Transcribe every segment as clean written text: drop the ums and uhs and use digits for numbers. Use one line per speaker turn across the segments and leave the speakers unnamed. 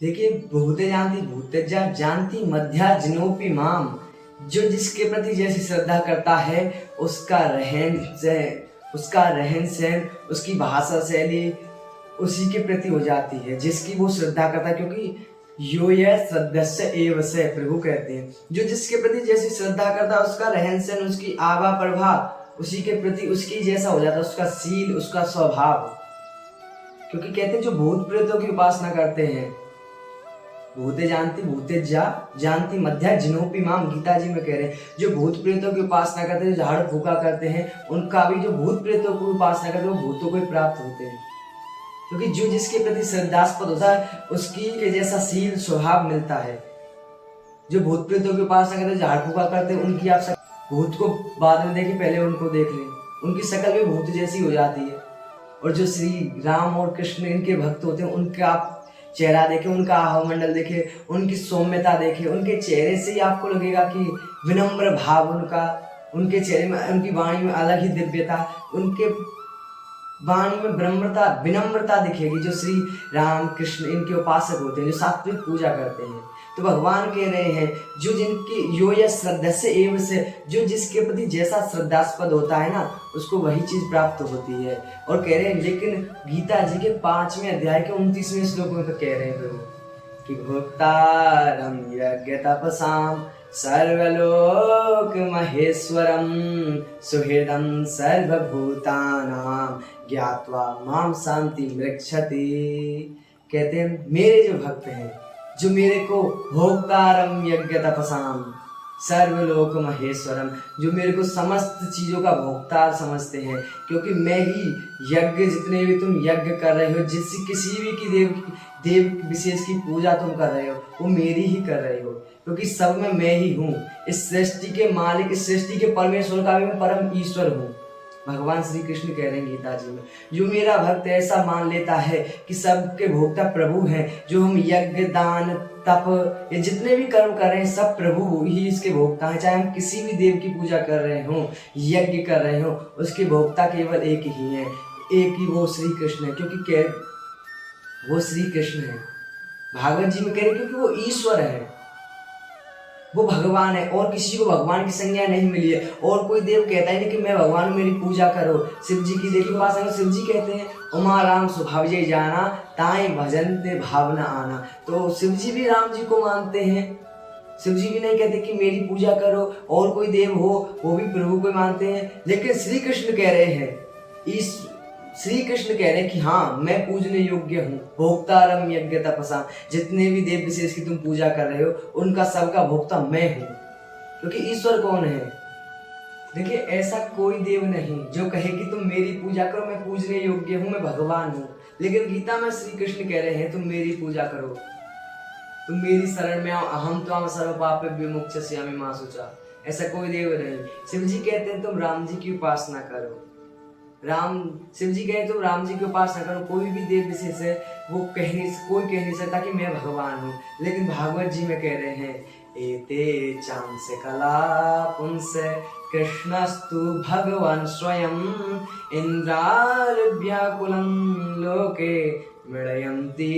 देखिए, भूते जानती भूतेजा जानती मध्या जिनोपि माम। जो जिसके प्रति जैसी श्रद्धा करता है उसका रहन सहन, उसकी भाषा शैली उसी के प्रति हो जाती है जिसकी वो श्रद्धा करता है। क्योंकि यो यह श्रद्धस्य एव से, प्रभु कहते हैं जो जिसके प्रति जैसी श्रद्धा करता है उसका रहन सहन, उसकी आभा प्रभाव उसी के प्रति उसकी जैसा हो जाता है, उसका शील, उसका स्वभाव। क्योंकि कहते हैं जो भूत प्रेतों की उपासना करते हैं, भूते जानती भूतेजा जानती मध्या जिनोपि माम, गीता जी में कह रहे हैं जो भूत प्रेतों की उपासना करते हैं, झाड़ फूका करते हैं, उनका भी जो भूत प्रेतों की उपासना करते हैं वो भूतों को ही प्राप्त होते हैं। क्योंकि जो जिसके प्रति श्रद्धास्पद होता है उसकी के जैसा शील स्वभाव मिलता है। जो भूत प्रेतों की उपासना करते हैं, झाड़ फूका करते हैं, उनकी आप भूत को बाद में देखें, पहले उनको देख लें, उनकी शक्ल भी भूत जैसी हो जाती है। और जो श्री राम और कृष्ण इनके भक्त होते हैं उनका आप चेहरा देखें, उनका आह मंडल देखें, उनकी सौम्यता देखें, उनके चेहरे से ही आपको लगेगा कि विनम्र भाव उनके चेहरे में, उनकी वाणी में अलग ही दिव्यता, उनके वाणी में विनम्रता दिखेगी। जो श्री राम कृष्ण इनके उपासक होते हैं, जो सात्विक पूजा करते हैं, तो भगवान कह रहे हैं जो जिनकी यो या श्रद्धा से एवं से, जो जिसके प्रति जैसा श्रद्धास्पद होता है ना उसको वही चीज प्राप्त होती है। और कह रहे हैं, लेकिन गीता जी के 5वें अध्याय के 29वें श्लोक में तो कह रहे हैं प्रभु कि भोक्तारं यज्ञ तपसाम सर्वलोक महेश्वरम सुहृदं सर्वभूतानां ज्ञात्वा माम शांति मृक्षति। कहते हैं मेरे जो भक्त हैं, जो मेरे को भोक्तारं यज्ञ तपसाम सर्वलोक महेश्वरम, जो मेरे को समस्त चीजों का भोक्तार समझते हैं, क्योंकि मैं ही यज्ञ, जितने भी तुम यज्ञ कर रहे हो, किसी भी की देव विशेष की पूजा तुम कर रहे हो वो मेरी ही कर रहे हो, क्योंकि सब में मैं ही हूँ। इस सृष्टि के मालिक, इस सृष्टि के परमेश्वर का भी मैं परम ईश्वर हूँ। भगवान श्री कृष्ण कह रहे हैं गीता जी में, जो मेरा भक्त ऐसा मान लेता है कि सबके भोक्ता प्रभु हैं, जो हम यज्ञ दान तप ये जितने भी कर्म कर रहे हैं सब प्रभु ही इसके भोक्ता हैं। चाहे हम किसी भी देव की पूजा कर रहे हो, यज्ञ कर रहे हो, उसके भोक्ता केवल एक ही है, एक ही वो श्री कृष्ण है। क्योंकि वो श्री कृष्ण है, भागवत जी में कह रहे क्योंकि वो ईश्वर है, वो भगवान है, और किसी को भगवान की संज्ञा नहीं मिली है। और कोई देव कहता ही नहीं कि मैं भगवान मेरी पूजा करो। शिव जी की देखिए पास है, शिव जी कहते हैं उमा राम स्वभाव जय जाना ताई भजन ते भावना आना। तो शिव जी भी राम जी को मानते हैं, शिव जी भी नहीं कहते कि मेरी पूजा करो। और कोई देव हो वो भी प्रभु को मानते हैं, लेकिन श्री कृष्ण कह रहे हैं, श्री कृष्ण कह रहे हैं कि हाँ मैं पूजने योग्य हूँ। भोक्तारम यज्ञ तपसा, जितने भी देव विशेष की तुम पूजा कर रहे हो उनका सबका भोक्ता मैं हूँ। क्योंकि ईश्वर कौन है? देखिए ऐसा कोई देव नहीं जो कहे कि तुम मेरी पूजा करो, मैं पूजने योग्य हूँ, मैं भगवान हूँ। लेकिन गीता में श्री कृष्ण कह रहे हैं तुम मेरी पूजा करो, तुम मेरी शरण में आओ, अहम त्वाम सर्व पापेभ्यो मोक्षयिष्यामि मा शुचा। ऐसा कोई देव नहीं। शिव जी कहते हैं तुम राम जी की उपासना करो, शिव जी कहे तुम राम जी की उपासना करो। कोई भी देव विशेष है वो कोई कह नहीं सकता कि मैं भगवान हूँ। लेकिन भागवत जी में कह रहे हैं एते चांस कला पुंस कृष्णस्तु भगवान स्वयं इंद्रार्व्याकुलं लोके मृडयन्ति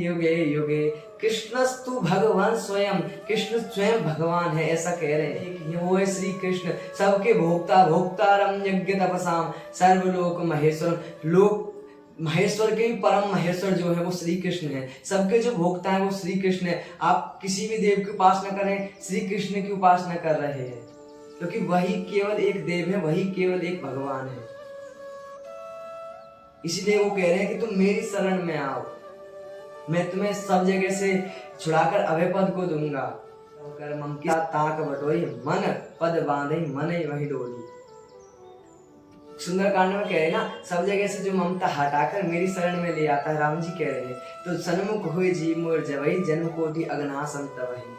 युगे युगे। कृष्णस्तु भगवान स्वयं, कृष्ण स्वयं भगवान है, ऐसा कह रहे हैं कि वो है श्री कृष्ण, सबके भोक्ता। भोक्तारम यज्ञ तपसाम सर्वलोक महेश्वरम, लोक महेश्वर के भी परम महेश्वर जो है वो श्री कृष्ण है। सबके जो भोक्ता है वो श्री कृष्ण है। आप किसी भी देव की उपासना करें, श्री कृष्ण की उपासना कर रहे हैं, क्योंकि वही केवल एक देव है, वही केवल एक भगवान है। इसलिए वो कह रहे हैं कि तुम मेरी शरण में आओ, मैं तुम्हें सब जगह से छुड़ाकर अभय पद को दूंगा। कर ममता ताक बटोई मन पद बांधे मन वही डोली। सुंदरकांड में कह रहे ना, सब जगह से जो ममता हटाकर मेरी शरण में ले आता है, राम जी कह रहे हैं। तो सन्मुख हुए जी मोर जवई जन्म कोटि अगनासम तवही।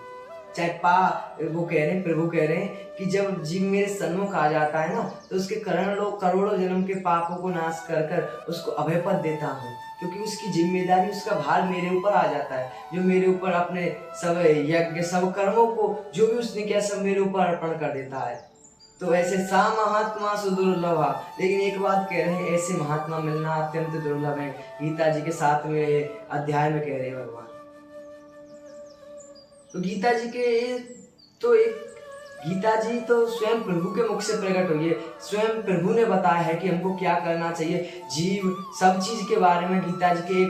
चाहे वो कह रहे हैं, प्रभु कह रहे हैं कि जब जीव मेरे सन्मुख आ जाता है ना तो उसके करोड़ों जन्म के पापों को नाश कर कर उसको अभय पद देता हूँ, क्योंकि उसकी जिम्मेदारी, उसका भार मेरे ऊपर आ जाता है। जो मेरे ऊपर अपने सब यज्ञ सब कर्मों को जो भी उसने किया सब मेरे ऊपर अर्पण कर देता है। तो ऐसे सा महात्मा सुदुर्लभ। लेकिन एक बात कह रहे हैं, ऐसे महात्मा मिलना अत्यंत दुर्लभ है। गीता जी के 7वें अध्याय में कह रहे हैं भगवान तो गीता जी के तो एक गीता जी तो स्वयं प्रभु के मुख से प्रकट हुई है। स्वयं प्रभु ने बताया है कि हमको क्या करना चाहिए, जीव सब चीज के बारे में गीता जी के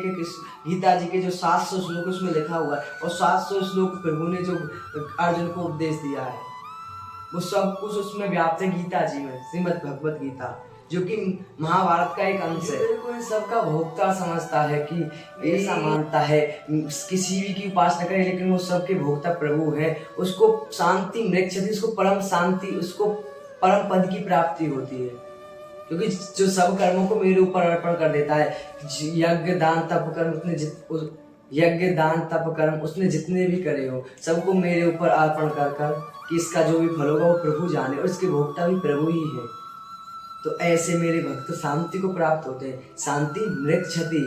गीता जी के जो 700 श्लोक उसमें लिखा हुआ है, और 700 श्लोक प्रभु ने जो अर्जुन को उपदेश दिया है वो सब कुछ उसमें व्याप्त है गीता जी में, श्रीमद् भगवत गीता, जो कि महाभारत का एक अंश है। कोई सबका भोक्ता समझता है कि ऐसा मानता है, किसी भी की उपासना करे लेकिन वो सबके भोक्ता प्रभु है, उसको शांति मृक्षति, उसको परम शांति, उसको परम पद की प्राप्ति होती है, क्योंकि जो सब कर्मों को मेरे ऊपर अर्पण कर देता है। यज्ञ दान तप कर्म यज्ञ दान तप कर्म उसने जितने भी करे हो सबको मेरे ऊपर अर्पण कर कर कि इसका जो भी फल होगा वो प्रभु जाने, और इसके भोक्ता भी प्रभु ही है। तो ऐसे मेरे भक्त शांति को प्राप्त होते हैं, शांति मृक्षति,